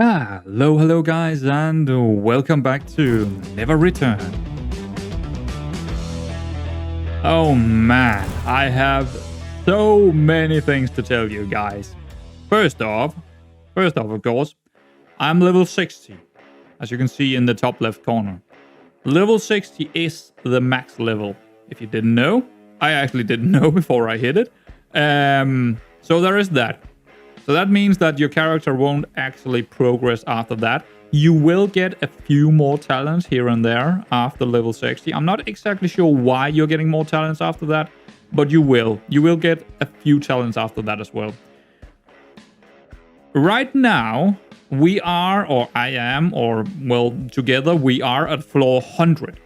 Hello guys, and welcome back to NeverReturn. Oh man, I have so many things to tell you guys. First off, of course, I'm level 60, as you can see in the top left corner. Level 60 is the max level. If you didn't know, I actually didn't know before I hit it. So there is that. So that means that your character won't actually progress after that. You will get a few more talents here and there after level 60. I'm not exactly sure why you're getting more talents after that, but you will. You will get a few talents after that as well. Right now, we are, or I am, or well, together we are at floor 100.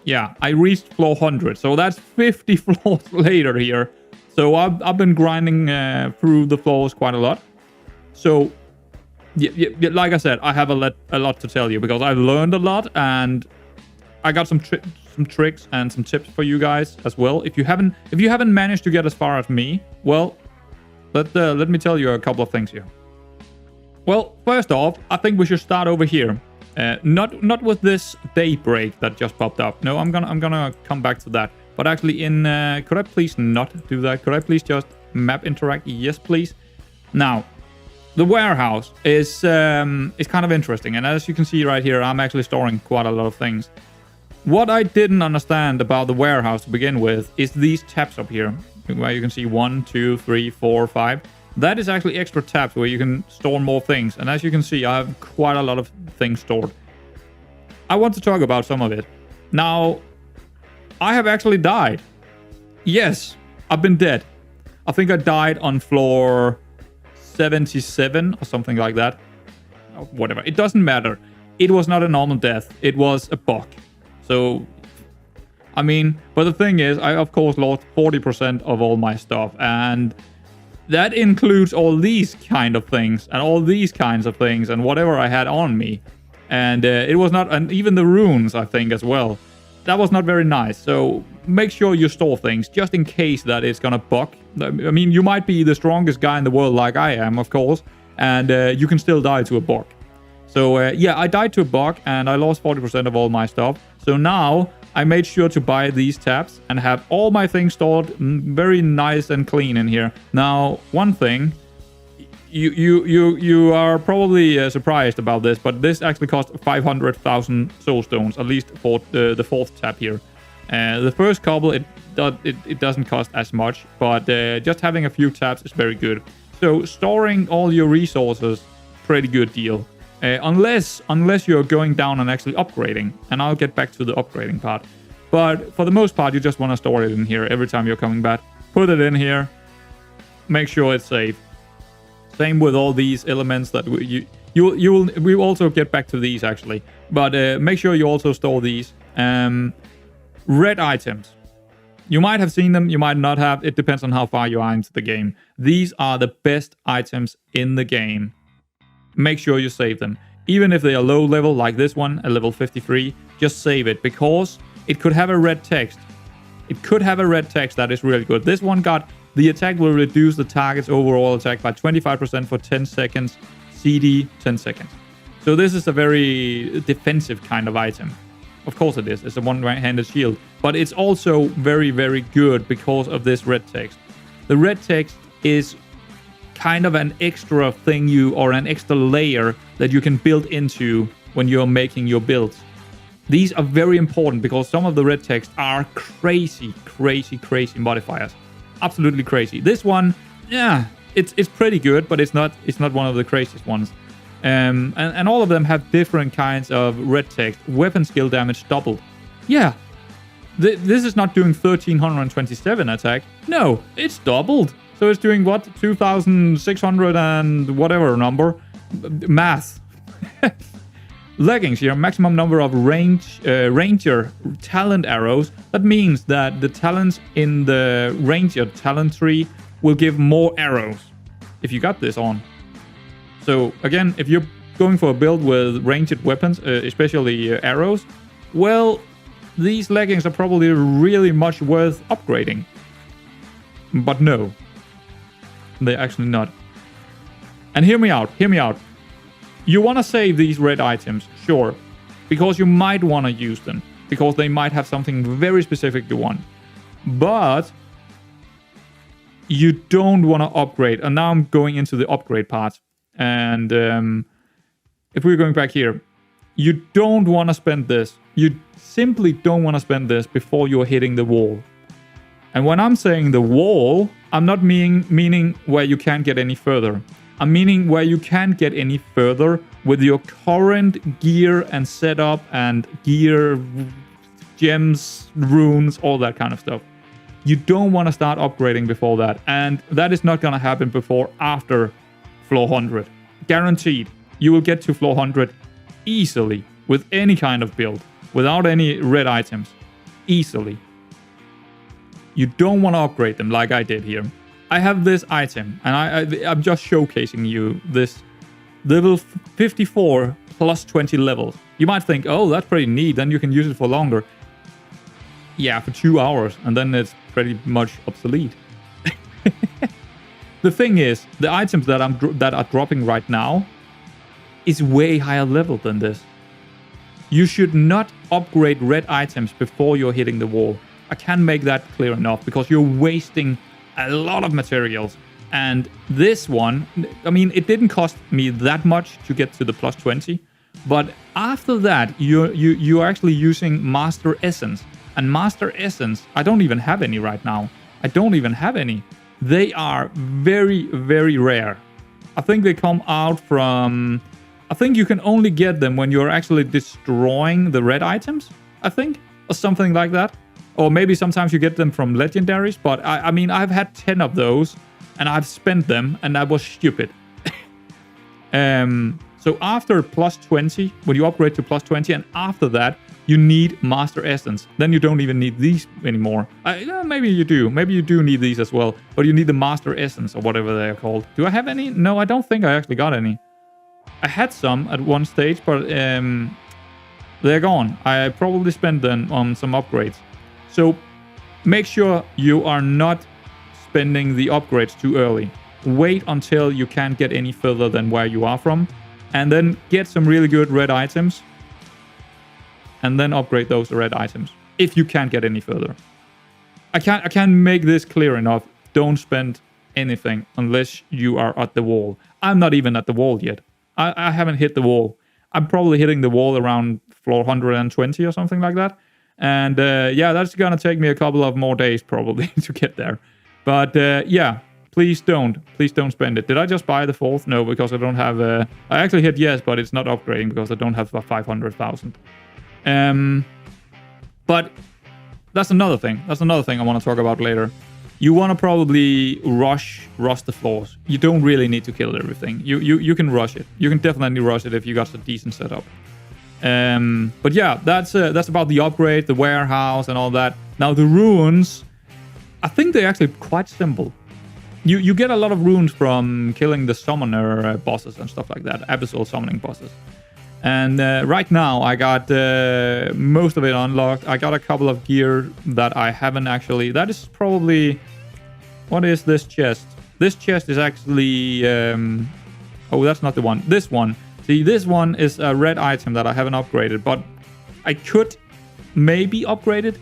Yeah, I reached floor 100, so that's 50 floors later here. So I've been grinding through the floors quite a lot. So, yeah, like I said, I have a lot to tell you because I've learned a lot and I got some tricks and some tips for you guys as well. If you haven't managed to get as far as me, well, let me tell you a couple of things here. Well, first off, I think we should start over here. Not with this daybreak that just popped up. No, I'm gonna come back to that. But actually, could I please not do that? Could I please just map interact? Yes, please. Now, the warehouse is kind of interesting, and as you can see right here, I'm actually storing quite a lot of things. What I didn't understand about the warehouse to begin with is these tabs up here, where you can see 1, 2, 3, 4, 5. That is actually extra tabs where you can store more things, and as you can see, I have quite a lot of things stored. I want to talk about some of it. Now, I have actually died. Yes, I've been dead. I think I died on floor 77 or something like that. Whatever. It doesn't matter. It was not a normal death. It was a bug. So, I mean, but the thing is, I of course lost 40% of all my stuff. And that includes all these kind of things and all these kinds of things and whatever I had on me. And it was not, and even the runes, I think, as well. That was not very nice, so make sure you store things just in case that it's gonna bug. I mean, you might be the strongest guy in the world like I am, of course, and you can still die to a bug. So yeah, I died to a bug and I lost 40% of all my stuff. So now I made sure to buy these tabs and have all my things stored very nice and clean in here. Now, one thing, you are probably surprised about this, but this actually cost 500,000 soul stones, at least for the fourth tab here. The first couple, it doesn't cost as much, but just having a few tabs is very good. So storing all your resources, pretty good deal. Unless you're going down and actually upgrading, and I'll get back to the upgrading part. But for the most part, you just want to store it in here every time you're coming back. Put it in here, make sure it's safe. Same with all these elements that we will also get back to these actually, but make sure you also store these. Red items. You might have seen them, you might not have. It depends on how far you are into the game. These are the best items in the game. Make sure you save them. Even if they are low level like this one, a level 53, just save it because it could have a red text. It could have a red text that is really good. This one got the attack will reduce the target's overall attack by 25% for 10 seconds, CD 10 seconds. So this is a very defensive kind of item. Of course it is. It's a one-handed shield. But it's also very, very good because of this red text. The red text is kind of an extra thing or an extra layer that you can build into when you're making your builds. These are very important because some of the red text are crazy modifiers. Absolutely crazy. This one, yeah, it's pretty good, but it's not one of the craziest ones. And all of them have different kinds of red text. Weapon skill damage doubled. Yeah, this is not doing 1327 attack. No, it's doubled. So it's doing what? 2600 and whatever number. Math. Leggings here, maximum number of ranger talent arrows. That means that the talents in the ranger talent tree will give more arrows if you got this on. So again, if you're going for a build with ranged weapons, especially arrows, well, these leggings are probably really much worth upgrading. But no, they're actually not. And hear me out. You want to save these red items, sure, because you might want to use them, because they might have something very specific you want. But you don't want to upgrade. And now I'm going into the upgrade part. And if we're going back here, you don't want to spend this. You simply don't want to spend this before you're hitting the wall. And when I'm saying the wall, I'm not meaning where you can't get any further. I'm meaning where you can't get any further with your current gear and setup and gear, gems, runes, all that kind of stuff. You don't want to start upgrading before that. And that is not going to happen before after floor 100. Guaranteed. You will get to floor 100 easily with any kind of build, without any red items. Easily. You don't want to upgrade them like I did here. I have this item, and I'm just showcasing you this level 54 plus 20 levels. You might think, oh, that's pretty neat, then you can use it for longer. Yeah, for 2 hours, and then it's pretty much obsolete. The thing is, the items that are dropping right now is way higher level than this. You should not upgrade red items before you're hitting the wall. I can't make that clear enough, because you're wasting a lot of materials. And this one, I mean, it didn't cost me that much to get to the plus 20, but after that, you're actually using Master Essence. And Master Essence, I don't even have any right now. I don't even have any. They are very, very rare. I think they come out from... I think you can only get them when you're actually destroying the red items, I think, or something like that. Or maybe sometimes you get them from legendaries, but I mean, I've had 10 of those, and I've spent them, and that was stupid. So after plus 20, when you upgrade to plus 20, and after that, you need Master Essence. Then you don't even need these anymore. Maybe you do. Maybe you do need these as well, but you need the Master Essence, or whatever they are called. Do I have any? No, I don't think I actually got any. I had some at one stage, but they're gone. I probably spent them on some upgrades. So make sure you are not spending the upgrades too early. Wait until you can't get any further than where you are from, and then get some really good red items, and then upgrade those red items if you can't get any further. I can't make this clear enough. Don't spend anything unless you are at the wall. I'm not even at the wall yet. I haven't hit the wall. I'm probably hitting the wall around floor 120 or something like that. And yeah, that's gonna take me a couple of more days probably to get there. But yeah, please don't spend it. Did I just buy the fourth? No, because I don't have I actually hit yes, but it's not upgrading because I don't have 500,000. But that's another thing. That's another thing I want to talk about later. You want to probably rush the floors. You don't really need to kill everything. You can rush it. You can definitely rush it if you got a decent setup. But yeah, that's about the upgrade, the warehouse, and all that. Now the runes, I think they're actually quite simple. You get a lot of runes from killing the summoner bosses and stuff like that, abyssal summoning bosses. And right now I got most of it unlocked. I got a couple of gear that I haven't actually. That is probably... What is this chest? This chest is actually... oh, that's not the one. This one. See, this one is a red item that I haven't upgraded, but I could maybe upgrade it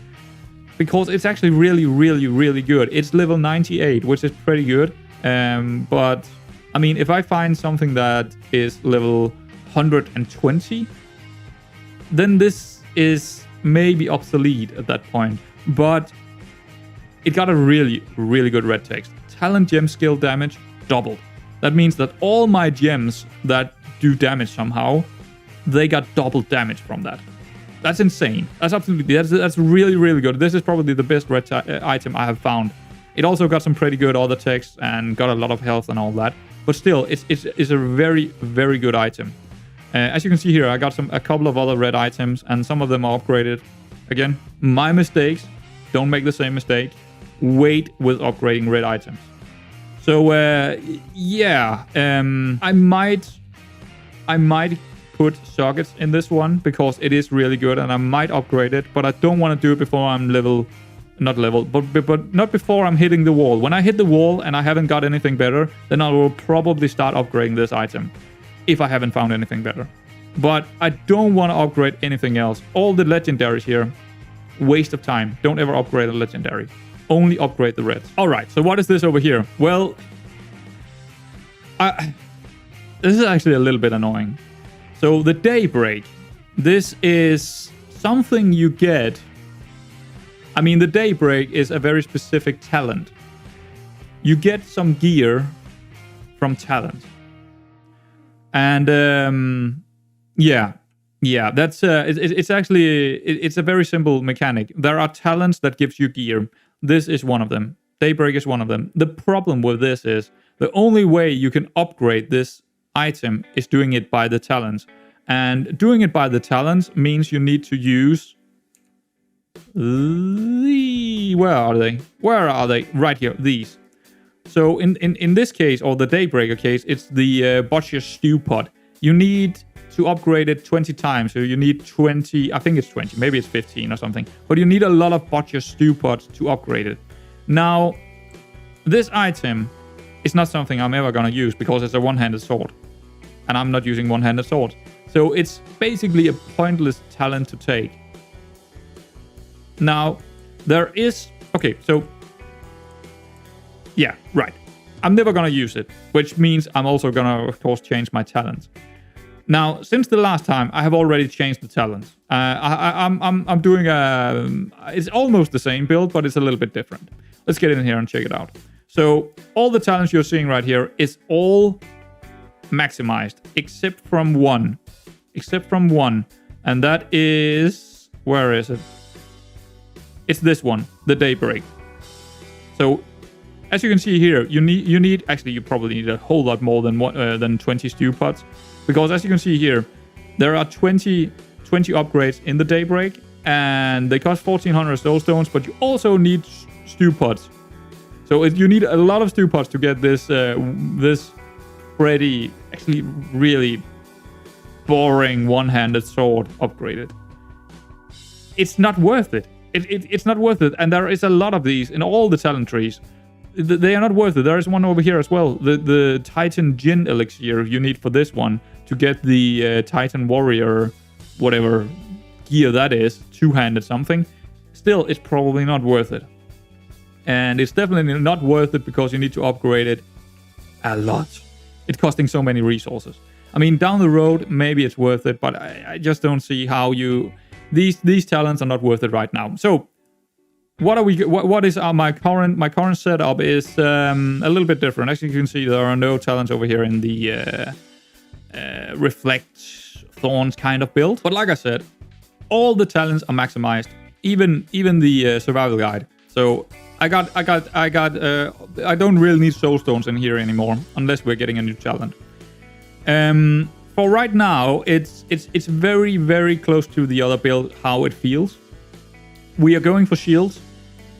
because it's actually really, really, really good. It's level 98, which is pretty good. But, I mean, if I find something that is level 120, then this is maybe obsolete at that point. But it got a really, really good red text. Talent gem skill damage doubled. That means that all my gems that do damage somehow, they got double damage from that. That's insane. That's absolutely, that's really, really good. This is probably the best red item I have found. It also got some pretty good other text and got a lot of health and all that. But still, it's a very, very good item. As you can see here, I got a couple of other red items, and some of them are upgraded. Again, my mistakes. Don't make the same mistake. Wait with upgrading red items. So yeah, I might put sockets in this one because it is really good, and I might upgrade it, but I don't want to do it before I'm but not before I'm hitting the wall. When I hit the wall and I haven't got anything better, then I will probably start upgrading this item. if I haven't found anything better. But I don't want to upgrade anything else. All the legendaries here, waste of time. Don't ever upgrade a legendary. Only upgrade the reds. All right, so what is this over here? Well, this is actually a little bit annoying. So the Daybreak, this is something you get. I mean, the Daybreak is a very specific talent. You get some gear from talent. And yeah, that's it's actually it's a very simple mechanic. There are talents that gives you gear. This is one of them. Daybreak is one of them. The problem with this is the only way you can upgrade this item is doing it by the talents. And doing it by the talents means you need to use where are they? Where are they? Right here, these. So in this case, or the Daybreaker case, it's the Butcher's Stew Pot. You need to upgrade it 20 times. So you need 20, I think it's 20, maybe it's 15 or something. But you need a lot of Butcher's Stew Pots to upgrade it. Now, this item is not something I'm ever going to use because it's a one-handed sword. And I'm not using one-handed sword. So it's basically a pointless talent to take. Now, there is... Okay, so... Yeah, right. I'm never going to use it, which means I'm also going to, of course, change my talents. Now, since the last time, I have already changed the talents. I'm doing a... It's almost the same build, but it's a little bit different. Let's get in here and check it out. So, all the talents you're seeing right here is all maximized, except from one. And that is... Where is it? It's this one, the Daybreak. So, as you can see here, you need actually you probably need a whole lot more than 20 stew pots, because as you can see here, there are 20 upgrades in the Daybreak, and they cost 1400 soul stones, but you also need stew pots. So you need a lot of stew pots to get this this pretty, actually really boring one-handed sword upgraded. It's not worth it. It's not worth it, and there is a lot of these in all the talent trees. They are not worth it. There is one over here as well. The Titan Gin Elixir you need for this one to get the Titan Warrior, whatever gear that is, two-handed something. Still, it's probably not worth it. And it's definitely not worth it because you need to upgrade it a lot. It's costing so many resources. I mean, down the road, maybe it's worth it, but I just don't see how you... These talents are not worth it right now. So, what is my current setup is a little bit different. As you can see, there are no talents over here in the Reflect Thorns kind of build. But like I said, all the talents are maximized, even the survival guide. So I don't really need soul stones in here anymore, unless we're getting a new talent. For right now, it's very, very close to the other build, how it feels. We are going for shields,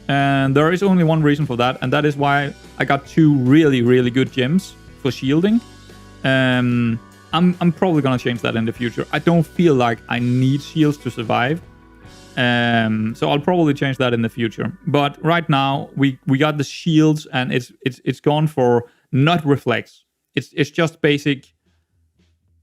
and there is only one reason for that, and that is why I got 2 really, really good gems for shielding. I'm probably gonna change that in the future. I don't feel like I need shields to survive, so I'll probably change that in the future. But right now, we got the shields, and it's gone for not reflects. It's just basic.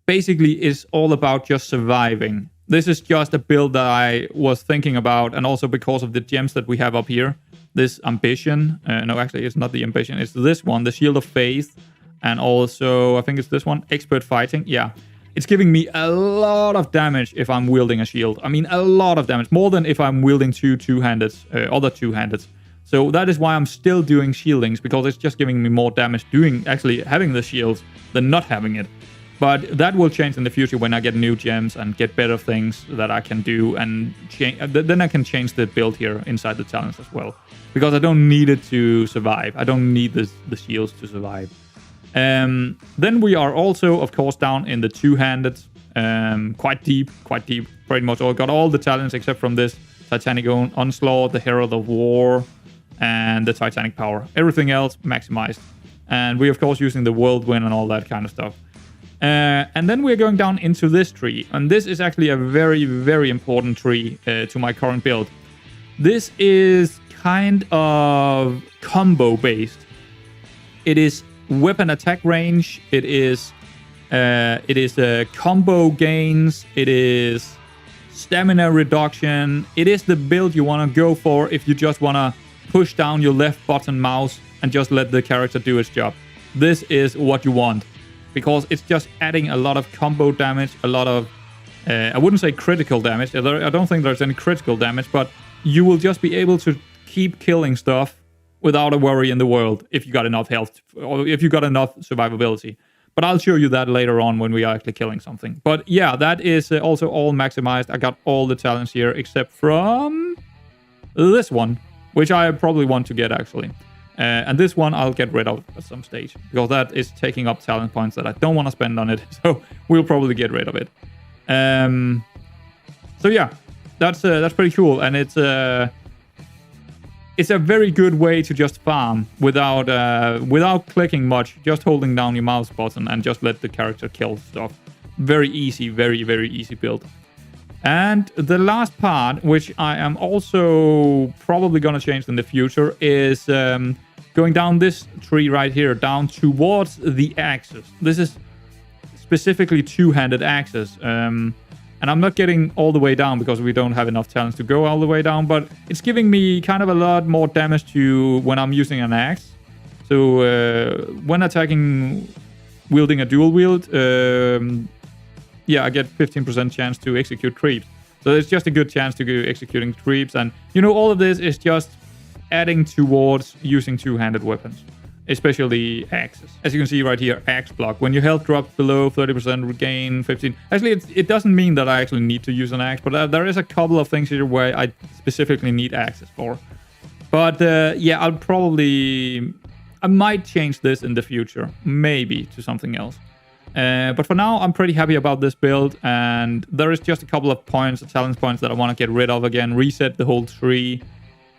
Basically, it's all about just surviving. This is just a build that I was thinking about, and also because of the gems that we have up here. This ambition. No, actually, it's not the ambition. It's this one, the Shield of Faith. And also, I think it's this one, Expert Fighting. Yeah. It's giving me a lot of damage if I'm wielding a shield. I mean, a lot of damage. More than if I'm wielding two-handeds, other two-handeds. So that is why I'm still doing shieldings, because it's just giving me more damage actually having the shields than not having it. But that will change in the future when I get new gems and get better things that I can do, and then I can change the build here inside the talents as well, because I don't need it to survive. I don't need the shields to survive. Then we are also, of course, down in the two-handed, quite deep, pretty much all got all the talents except from this Titanic Onslaught, the Herald of War, and the Titanic Power. Everything else maximized, and we of course using the Whirlwind and all that kind of stuff. And then we're going down into this tree. And this is actually a very, very important tree to my current build. This is kind of combo based. It is weapon attack range. It is It is combo gains. It is stamina reduction. It is the build you want to go for if you just want to push down your left button mouse and just let the character do its job. This is what you want, because it's just adding a lot of combo damage, a lot of, I wouldn't say critical damage. I don't think there's any critical damage, but you will just be able to keep killing stuff without a worry in the world if you got enough health, or if you got enough survivability. But I'll show you that later on when we are actually killing something. But yeah, that is also all maximized. I got all the talents here except from this one, which I probably want to get actually. And this one I'll get rid of at some stage, because that is taking up talent points that I don't want to spend on it. So we'll probably get rid of it. So yeah, that's pretty cool, and it's a very good way to just farm without clicking much, just holding down your mouse button and just let the character kill stuff. Very easy, very, very easy build. And the last part, which I am also probably going to change in the future, is going down this tree right here, down towards the axis. This is specifically two-handed axis. And I'm not getting all the way down because we don't have enough talents to go all the way down, but it's giving me kind of a lot more damage to when I'm using an axe. So when attacking, wielding a dual wield, yeah, I get 15% chance to execute creeps. So it's just a good chance to go executing creeps. And, you know, all of this is just adding towards using two-handed weapons, especially axes. As you can see right here, axe block. When your health drops below 30%, regain 15. Actually, it doesn't mean that I actually need to use an axe, but there is a couple of things here where I specifically need axes for. But yeah, I might change this in the future, maybe to something else. But for now, I'm pretty happy about this build, and there is just a couple of points, talent points that I want to get rid of again, reset the whole tree.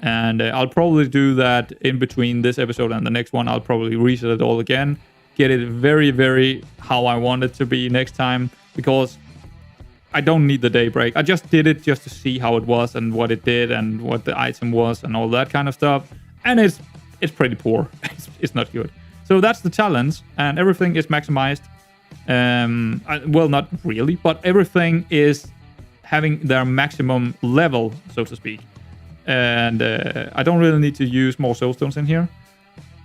And I'll probably do that in between this episode and the next one. I'll probably reset it all again, get it very, very how I want it to be next time, because I don't need the daybreak. I just did it just to see how it was and what it did and what the item was and all that kind of stuff. And it's pretty poor. It's not good. So that's the talents, and everything is maximized. Well, not really, but everything is having their maximum level, so to speak. And I don't really need to use more soulstones in here.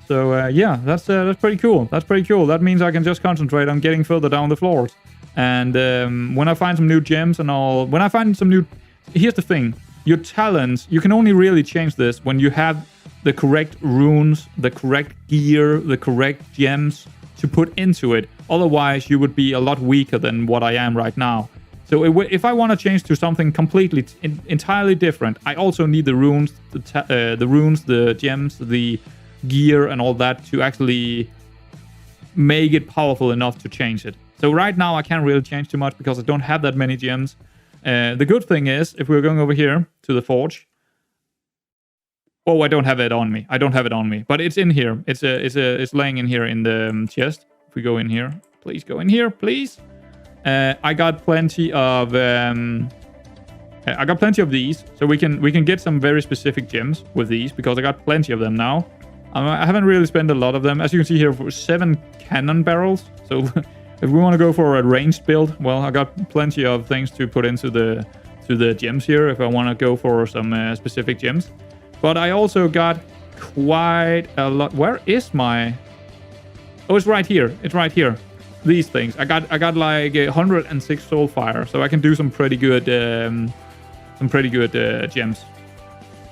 So yeah, that's pretty cool. That's pretty cool. That means I can just concentrate on getting further down the floors. And when I find some new gems and all, when I find some new... Here's the thing. Your talents, you can only really change this when you have the correct runes, the correct gear, the correct gems to put into it. Otherwise, you would be a lot weaker than what I am right now. So if I want to change to something completely, entirely different, I also need the runes, the gems, the gear, and all that to actually make it powerful enough to change it. So right now, I can't really change too much because I don't have that many gems. The good thing is, if we're going over here to the forge, oh, I don't have it on me. I don't have it on me, but it's in here. It's laying in here in the chest. If we go in here, please go in here, please. I got plenty of these, so we can get some very specific gems with these because I got plenty of them now. I haven't really spent a lot of them, as you can see here, for 7 cannon barrels. So if we want to go for a ranged build, well, I got plenty of things to put into the gems here if I want to go for some specific gems. But I also got quite a lot. Where is my? Oh, it's right here. It's right here. These things. I got like 106 soul fire, so I can do some pretty good gems.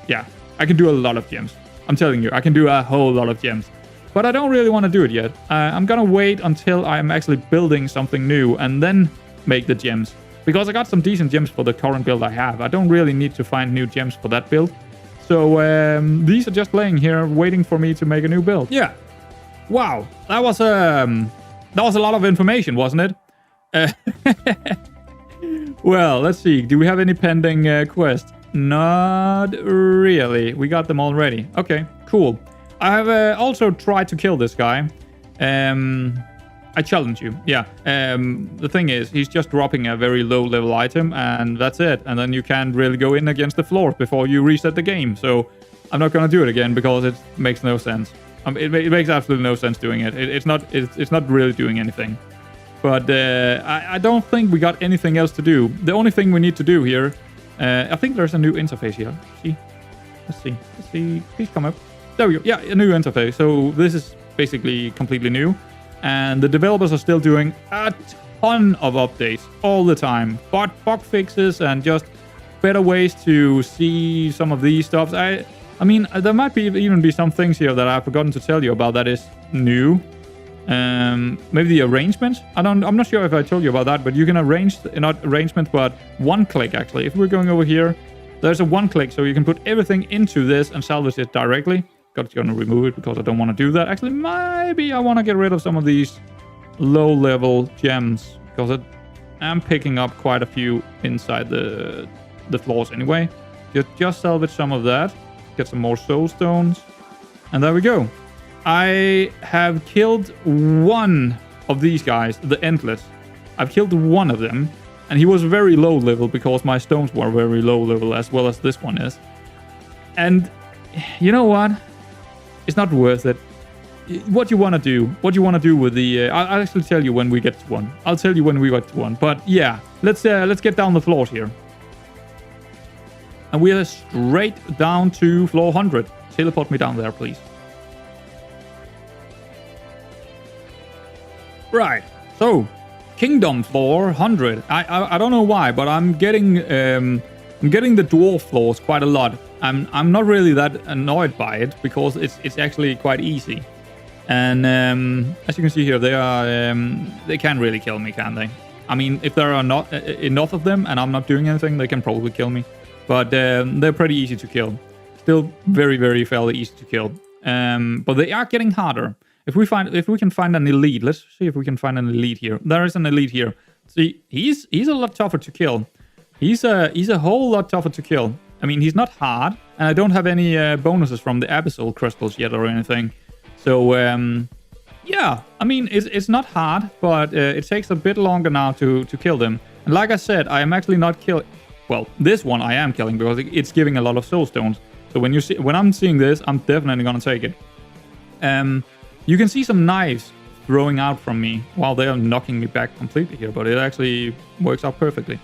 Yeah, I can do a lot of gems. I'm telling you, I can do a whole lot of gems. But I don't really want to do it yet. I'm gonna wait until I'm actually building something new and then make the gems. Because I got some decent gems for the current build I have. I don't really need to find new gems for that build. So these are just laying here waiting for me to make a new build. Yeah. Wow. That was a lot of information, wasn't it? Well, let's see. Do we have any pending quests? Not really. We got them already. Okay, cool. I have also tried to kill this guy. I challenge you. Yeah. The thing is, he's just dropping a very low level item, and that's it. And then you can't really go in against the floor before you reset the game. So I'm not going to do it again because it makes no sense. It makes absolutely no sense doing it. It's not really doing anything. But I don't think we got anything else to do. The only thing we need to do here... I think there's a new interface here. Let's see. Please come up. There we go. Yeah, a new interface. So this is basically completely new. And the developers are still doing a ton of updates all the time. Bug fixes and just better ways to see some of these stuff. I mean, there might even be some things here that I've forgotten to tell you about that is new. Maybe the arrangements. I'm not sure if I told you about that, but you can arrange, not arrangement, but one click actually. If we're going over here, there's a one click, so you can put everything into this and salvage it directly. Gonna remove it because I don't want to do that. Actually, maybe I want to get rid of some of these low-level gems because I'm picking up quite a few inside the floors anyway. Just salvage some of that. Get some more soul stones, and there we go. I have killed one of these guys, the Endless. I've killed one of them, and he was very low level because my stones were very low level as well as this one is. And you know what? It's not worth it. What you want to do with the... I'll actually tell you when we get to one. I'll tell you when we get to one. But yeah, let's get down the floors here. And we are straight down to floor 100. Teleport me down there, please. Right, so Kingdom floor 100. I don't know why, but I'm getting the dwarf floors quite a lot. I'm not really that annoyed by it because it's actually quite easy. And as you can see here, they can't really kill me, can they? I mean, if there are not enough of them and I'm not doing anything, they can probably kill me. But they're pretty easy to kill. Still very fairly easy to kill. But they are getting harder. If we can find an elite, let's see if we can find an elite here. There is an elite here. See, he's a lot tougher to kill. He's a whole lot tougher to kill. I mean, he's not hard, and I don't have any bonuses from the abyssal crystals yet or anything. So yeah, I mean, it's not hard, but it takes a bit longer now to kill them. And like I said, I am actually not killing. Well, this one I am killing because it's giving a lot of soul stones. So when I'm seeing this, I'm definitely gonna take it. You can see some knives throwing out from me while they are knocking me back completely here, but it actually works out perfectly.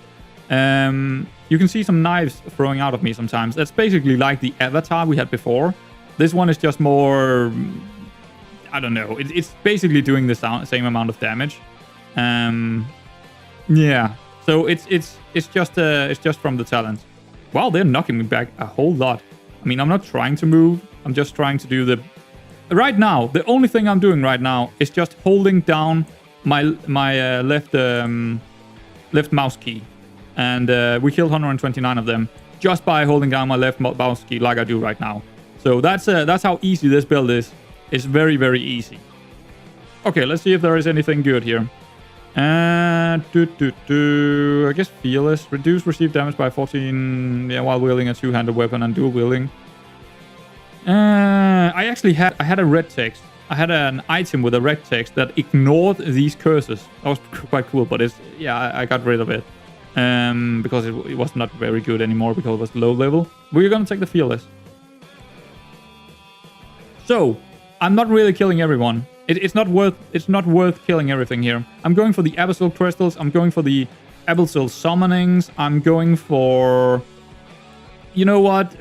You can see some knives throwing out of me sometimes. That's basically like the avatar we had before. This one is just more... I don't know. It's basically doing the same amount of damage. Yeah. So it's just from the talent. Wow, they're knocking me back a whole lot. I mean, I'm not trying to move. I'm just trying to do the... Right now, the only thing I'm doing right now is just holding down my left mouse key. And we killed 129 of them just by holding down my left mouse key like I do right now. So that's how easy this build is. It's very easy. Okay, let's see if there is anything good here. I guess Fearless. Reduce received damage by 14 while wielding a two-handed weapon and dual wielding. I actually had a red text. I had an item with a red text that ignored these curses. That was quite cool, but I got rid of it. Because it was not very good anymore because it was low level. We're gonna take the Fearless. So, I'm not really killing everyone. It's not worth killing everything here. I'm going for the abyssal crystals. I'm going for the abyssal summonings. I'm going for... You know what?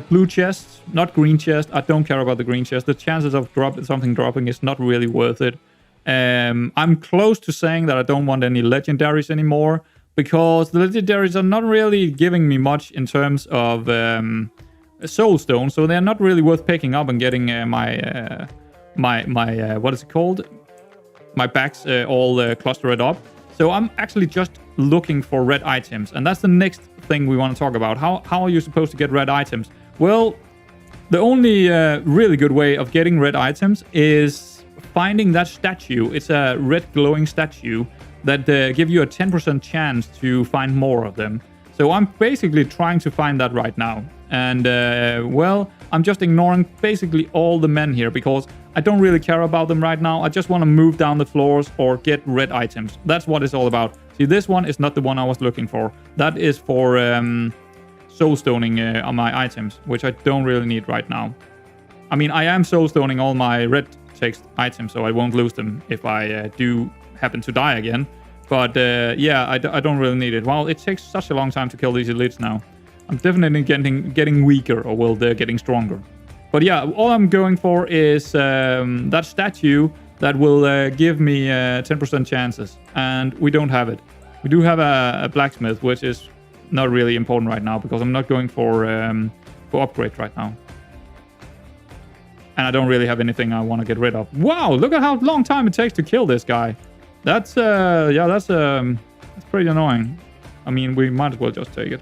Blue chests, not green chest. I don't care about the green chest. The chances of something dropping is not really worth it. I'm close to saying that I don't want any legendaries anymore because the legendaries are not really giving me much in terms of soul stone, so they're not really worth picking up and getting my what is it called? My backs all clustered up. So I'm actually just looking for red items, and that's the next thing we want to talk about. How are you supposed to get red items? Well, the only really good way of getting red items is finding that statue. It's a red glowing statue that give you a 10% chance to find more of them. So I'm basically trying to find that right now. And, well, I'm just ignoring basically all the men here because I don't really care about them right now. I just want to move down the floors or get red items. That's what it's all about. See, this one is not the one I was looking for. That is for soul stoning on my items, which I don't really need right now. I mean, I am soul stoning all my red text items, so I won't lose them if I do happen to die again. But yeah, I don't really need it. Wow, it takes such a long time to kill these elites now. I'm definitely getting weaker, or well, they're getting stronger. But yeah, all I'm going for is that statue that will give me 10% chances. And we don't have it. We do have a blacksmith, which is not really important right now because I'm not going for upgrade right now. And I don't really have anything I want to get rid of. Wow, look at how long time it takes to kill this guy. That's that's pretty annoying. I mean, we might as well just take it.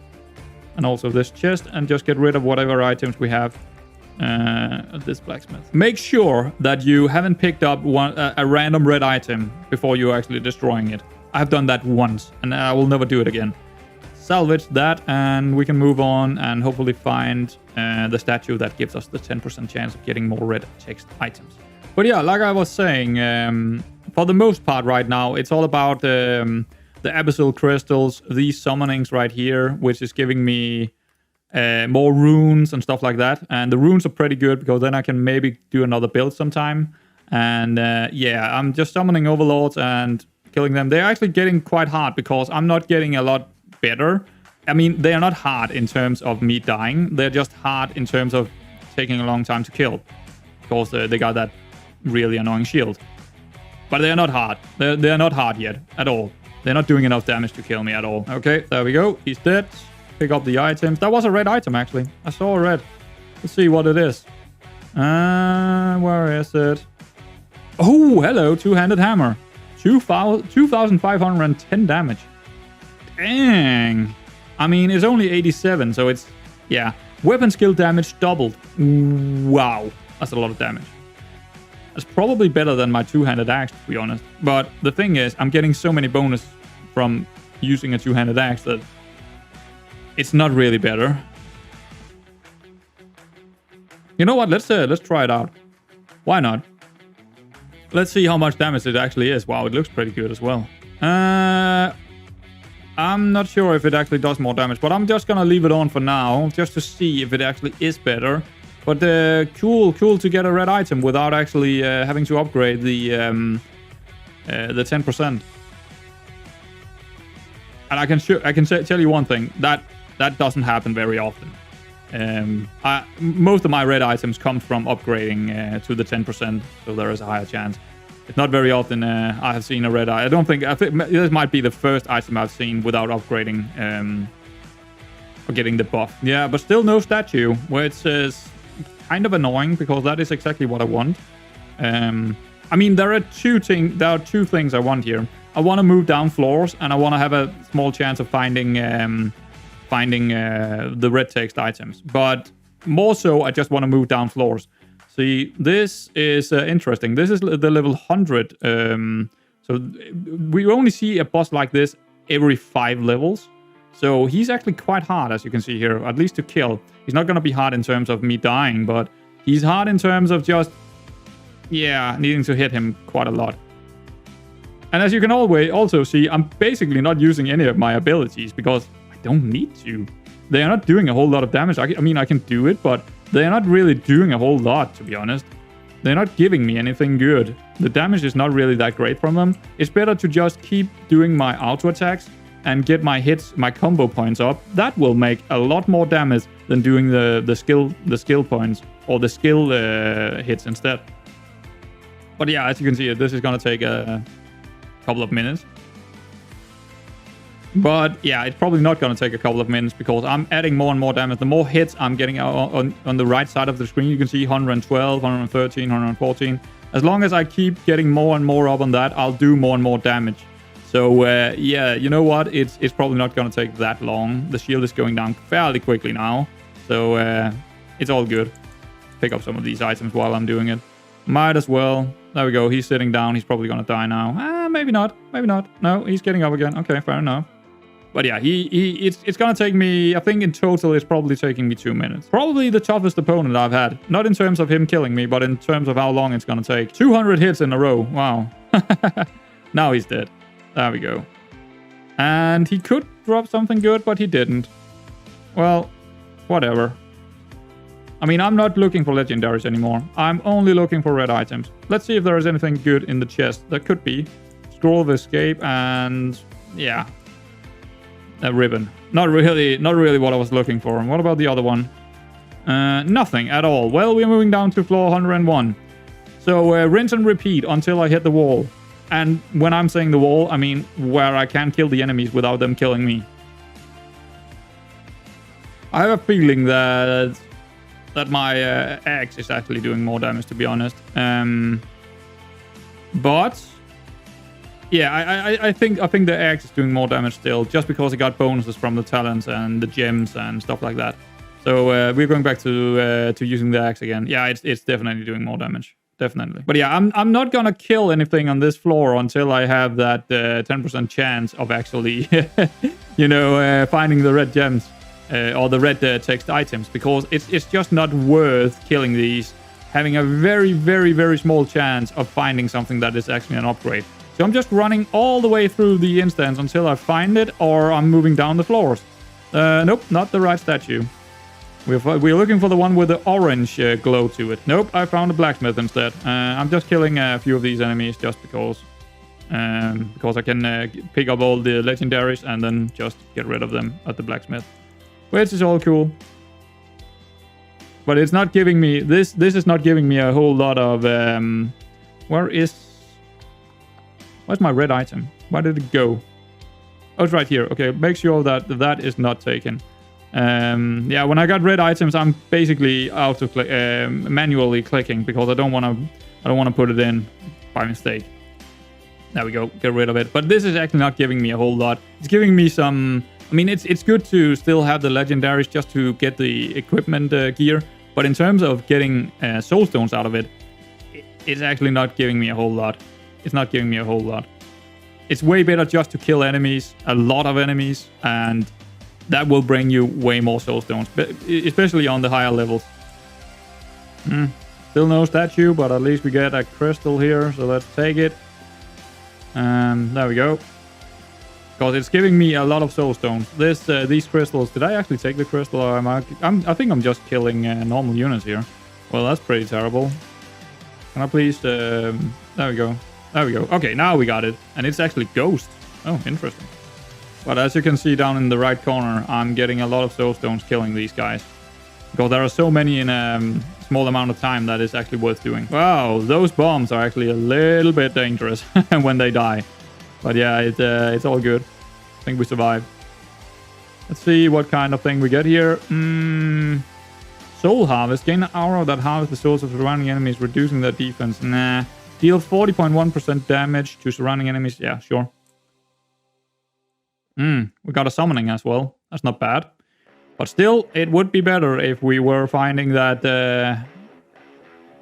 And also this chest, and just get rid of whatever items we have at this blacksmith. Make sure that you haven't picked up a random red item before you're actually destroying it. I've done that once, and I will never do it again. Salvage that, and we can move on and hopefully find the statue that gives us the 10% chance of getting more red text items. But yeah, like I was saying, for the most part right now, it's all about the abyssal crystals, these summonings right here, which is giving me more runes and stuff like that. And the runes are pretty good because then I can maybe do another build sometime. And yeah, I'm just summoning overlords and killing them. They're actually getting quite hard because I'm not getting a lot better. I mean, they are not hard in terms of me dying. They're just hard in terms of taking a long time to kill because they got that really annoying shield. But they're not hard. They're not hard yet at all. They're not doing enough damage to kill me at all. Okay, there we go. He's dead. Pick up the items. That was a red item, actually. I saw a red. Let's see what it is. Where is it? Oh, hello. Two-handed hammer. 2,510 damage. Dang. I mean, it's only 87, so it's... Yeah. Weapon skill damage doubled. Wow. That's a lot of damage. That's probably better than my two-handed axe, to be honest. But the thing is, I'm getting so many bonus from using a two-handed axe that it's not really better. You know what? Let's try it out. Why not? Let's see how much damage it actually is. Wow, it looks pretty good as well. I'm not sure if it actually does more damage, but I'm just gonna leave it on for now, just to see if it actually is better. But cool to get a red item without actually having to upgrade the 10%. And I can tell you one thing, that doesn't happen very often. Most of my red items come from upgrading to the 10%, so there is a higher chance. It's not very often I have seen a red item. I think this might be the first item I've seen without upgrading or getting the buff. Yeah, but still no statue, which is kind of annoying because that is exactly what I want. I mean, there are two things I want here. I want to move down floors, and I want to have a small chance of finding the red text items. But more so, I just want to move down floors. See, this is interesting. This is the level 100. So we only see a boss like this every 5 levels. So he's actually quite hard, as you can see here, at least to kill. He's not going to be hard in terms of me dying, but he's hard in terms of just, yeah, needing to hit him quite a lot. And as you can also see, I'm basically not using any of my abilities because I don't need to. They are not doing a whole lot of damage. I mean, I can do it, but they're not really doing a whole lot, to be honest. They're not giving me anything good. The damage is not really that great from them. It's better to just keep doing my auto attacks and get my hits, my combo points up. That will make a lot more damage than doing the skill points or the skill hits instead. But yeah, as you can see, this is gonna take a couple of minutes. But yeah, it's probably not going to take a couple of minutes because I'm adding more and more damage. The more hits I'm getting on the right side of the screen, you can see 112, 113, 114. As long as I keep getting more and more up on that, I'll do more and more damage. So yeah, you know what? It's probably not going to take that long. The shield is going down fairly quickly now. So it's all good. Pick up some of these items while I'm doing it. Might as well. There we go. He's sitting down. He's probably going to die now. Maybe not. Maybe not. No, he's getting up again. Okay, fair enough. But yeah, it's gonna take me, I think in total it's probably taking me 2 minutes. Probably the toughest opponent I've had. Not in terms of him killing me, but in terms of how long it's gonna take. 200 hits in a row. Wow. Now he's dead. There we go. And he could drop something good, but he didn't. Well, whatever. I mean, I'm not looking for legendaries anymore. I'm only looking for red items. Let's see if there is anything good in the chest. There could be. scroll of escape, and yeah, a ribbon. Not really what I was looking for. And what about the other one? Nothing at all. Well, we're moving down to floor 101. So rinse and repeat until I hit the wall. And when I'm saying the wall, I mean where I can kill the enemies without them killing me. I have a feeling that my axe is actually doing more damage, to be honest. But yeah, I think the axe is doing more damage still, just because it got bonuses from the talents and the gems and stuff like that. So we're going back to using the axe again. Yeah, it's definitely doing more damage. Definitely. But yeah, I'm not gonna kill anything on this floor until I have that 10% chance of actually, finding the red gems or the red text items, because it's just not worth killing these, having a very, very, very small chance of finding something that is actually an upgrade. So I'm just running all the way through the instance until I find it, or I'm moving down the floors. Nope, not the right statue. We're looking for the one with the orange glow to it. Nope, I found a blacksmith instead. I'm just killing a few of these enemies just because I can pick up all the legendaries and then just get rid of them at the blacksmith, which is all cool. But it's not giving me this is not giving me a whole lot of where's my red item? Where did it go? Oh, it's right here. Okay, make sure that is not taken. Yeah, when I got red items, I'm basically manually clicking, because I don't want to put it in by mistake. There we go, get rid of it. But this is actually not giving me a whole lot. It's giving me some. I mean, it's good to still have the legendaries just to get the equipment gear, but in terms of getting soul stones out of it, it's actually not giving me a whole lot. It's not giving me a whole lot. It's way better just to kill enemies, a lot of enemies, and that will bring you way more soul stones, especially on the higher levels. Still no statue, but at least we get a crystal here, so let's take it. There we go. Because it's giving me a lot of soul stones. These crystals. Did I actually take the crystal, or I think I'm just killing normal units here. Well, that's pretty terrible. Can I please? There we go. There we go. Okay, now we got it, and it's actually ghost. Oh, interesting. But as you can see down in the right corner, I'm getting a lot of soul stones killing these guys, because there are so many in a small amount of time that is actually worth doing. Wow, those bombs are actually a little bit dangerous when they die. But yeah, it's all good. I think we survived. Let's see what kind of thing we get here. Soul Harvest. Gain an aura that harvests the souls of surrounding enemies, reducing their defense. Nah. Deal 40.1% damage to surrounding enemies. Yeah, sure. We got a summoning as well. That's not bad. But still, it would be better if we were finding that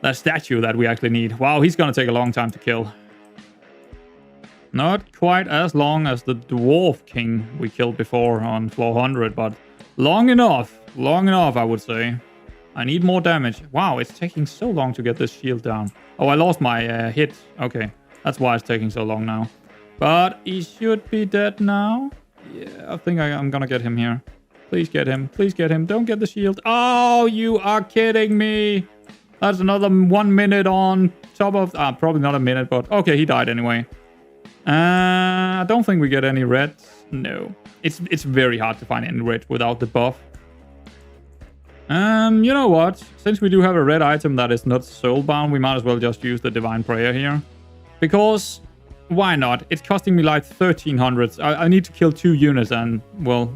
that statue that we actually need. Wow, he's gonna take a long time to kill. Not quite as long as the Dwarf King we killed before on floor 100, but long enough. Long enough, I would say. I need more damage. Wow, it's taking so long to get this shield down. Oh, I lost my hit. Okay, that's why it's taking so long now. But he should be dead now. Yeah, I think I'm gonna get him here. Please get him. Please get him. Don't get the shield. Oh, you are kidding me. That's another 1 minute on top of... probably not a minute, but... Okay, he died anyway. I don't think we get any reds. No. It's very hard to find any red without the buff. You know what? Since we do have a red item that is not soulbound, we might as well just use the Divine Prayer here. Because... why not? It's costing me like 1300. I need to kill 2 units, and, well...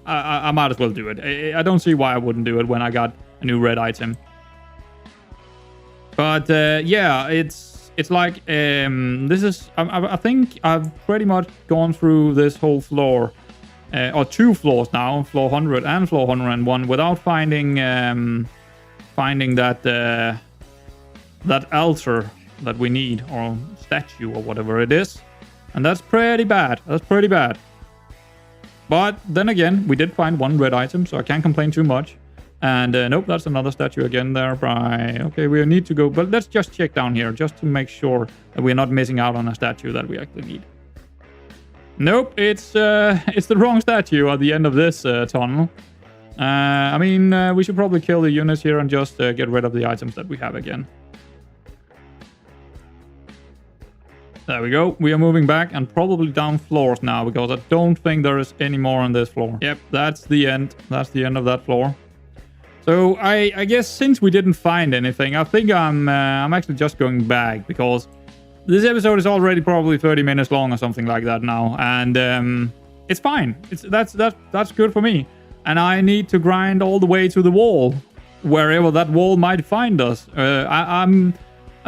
I might as well do it. I don't see why I wouldn't do it when I got a new red item. But yeah, it's like this is. I think I've pretty much gone through this whole floor, or 2 floors now, floor 100 and floor 101, without finding that that altar that we need, or statue, or whatever it is, and that's pretty bad. That's pretty bad. But then again, we did find 1 red item, so I can't complain too much. And nope, that's another statue again there by... Okay, we need to go... But let's just check down here, just to make sure that we're not missing out on a statue that we actually need. Nope, it's the wrong statue at the end of this tunnel. I mean, we should probably kill the units here and just get rid of the items that we have again. There we go. We are moving back and probably down floors now because I don't think there is any more on this floor. Yep, that's the end. That's the end of that floor. So I guess since we didn't find anything, I think I'm actually just going back because this episode is already probably 30 minutes long or something like that now, and it's fine. That's good for me. And I need to grind all the way to the wall, wherever that wall might find us. I'm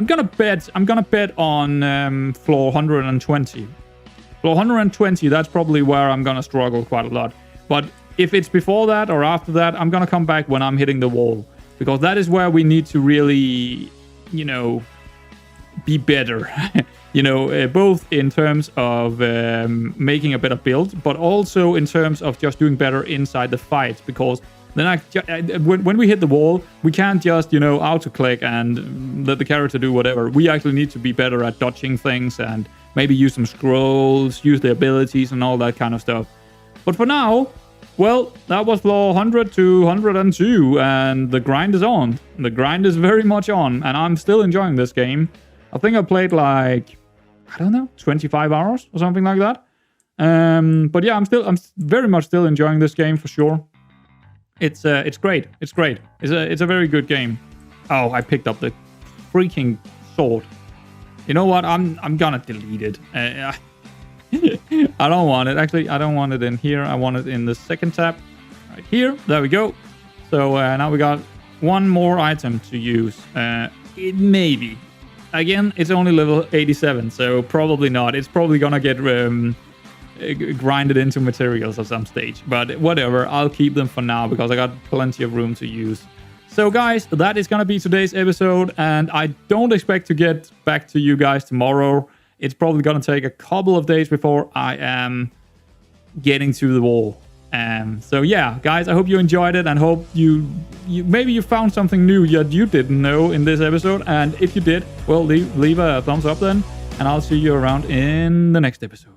gonna bet on floor 120. Floor 120. That's probably where I'm gonna struggle quite a lot. But if it's before that or after that, I'm gonna come back when I'm hitting the wall, because that is where we need to really, you know, be better. You know, both in terms of making a better build, but also in terms of just doing better inside the fights, because then when we hit the wall, we can't just, you know, auto-click and let the character do whatever. We actually need to be better at dodging things and maybe use some scrolls, use the abilities and all that kind of stuff. But for now, well, that was floor 100 to 102, and the grind is on. The grind is very much on, and I'm still enjoying this game. I think I played like, I don't know, 25 hours or something like that. But yeah, I'm very much still enjoying this game for sure. It's great. It's great. It's a very good game. Oh, I picked up the freaking sword. You know what? I'm gonna delete it. I don't want it. Actually, I don't want it in here. I want it in the second tab. Right here. There we go. So now we got one more item to use. Maybe. Again, it's only level 87, so probably not. It's probably gonna get grinded into materials at some stage. But whatever, I'll keep them for now because I got plenty of room to use. So guys, that is gonna be today's episode, and I don't expect to get back to you guys tomorrow. It's probably gonna take a couple of days before I am getting to the wall. So yeah, guys, I hope you enjoyed it, and hope you maybe you found something new that you didn't know in this episode. And if you did, well, leave a thumbs up then, and I'll see you around in the next episode.